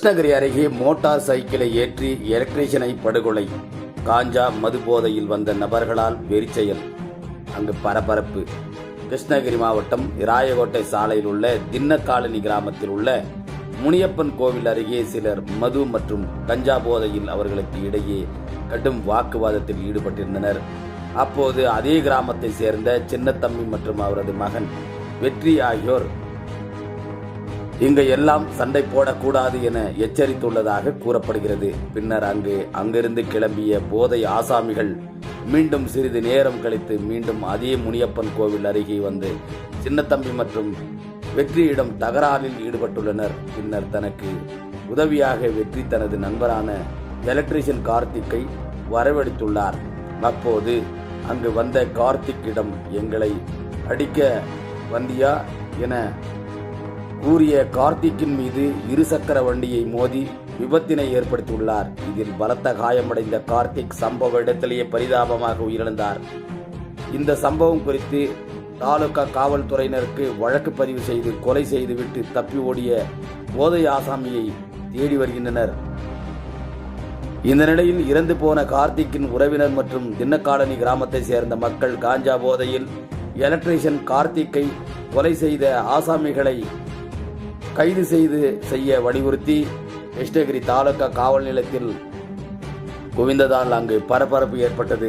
கிருஷ்ணகிரி அருகே மோட்டார் சைக்கிளை ஏற்றி எலக்ட்ரீஷியனை படுகொலை. காஞ்சா மது போதையில் வந்த நபர்களால் வெறிச்செயல். அங்கு பரபரப்பு. கிருஷ்ணகிரி மாவட்டம் இராயகோட்டை சாலையில் உள்ள தின்னக்காலனி கிராமத்தில் உள்ள முனியப்பன் கோவில் அருகே சிலர் மது மற்றும் கஞ்சா போதையில் அவர்களுக்கு இடையே கடும் வாக்குவாதத்தில் ஈடுபட்டிருந்தனர். அப்போது அதே கிராமத்தை சேர்ந்த சின்னத்தம்பி மற்றும் அவரது மகன் வெற்றி ஆகியோர் இங்கு எல்லாம் சண்டை போடக்கூடாது என எச்சரித்துள்ளதாக கூறப்படுகிறது. பின்னர் அங்கிருந்து கிளம்பிய போதை ஆசாமிகள் மீண்டும் சிறிது நேரம் கழித்து மீண்டும் அதே முனியப்பன் கோவில் அருகே வந்து சின்னத்தம்பி மற்றும் வெற்றியிடம் தகராறில் ஈடுபட்டுள்ளனர். பின்னர் தனக்கு உதவியாக வெற்றி தனது நண்பரான எலக்ட்ரீஷியன் கார்த்திக்கை வரவழைத்துள்ளார். அப்போது அங்கு வந்த கார்த்திக்கிடம் எங்களை அடிக்க வந்தியா என கூறிய கார்த்திக்கின் மீது இருசக்கர வண்டியை மோதி விபத்தினை ஏற்படுத்தியுள்ளார். இதில் பலத்த காயமடைந்த கார்த்திக் சம்பவ இடத்திலேயே பரிதாபமாக உயிரிழந்தார். இந்த சம்பவம் குறித்து தாலுகா காவல்துறையினருக்கு வழக்கு பதிவு செய்து கொலை செய்துவிட்டு தப்பி ஓடிய போதை ஆசாமியை தேடி வருகின்றனர். இந்த நிலையில் இறந்து போன கார்த்திக்கின் உறவினர் மற்றும் தின்னக்காலனி கிராமத்தை சேர்ந்த மக்கள் காஞ்சா போதையில் எலக்ட்ரீஷியன் கார்த்திக்கை கொலை செய்த ஆசாமிகளை கைது செய்ய வலியுறுத்தி கிருஷ்ணகிரி தாலுகா காவல் நிலையத்தில் குவிந்ததால் அங்கு பரபரப்பு ஏற்பட்டது.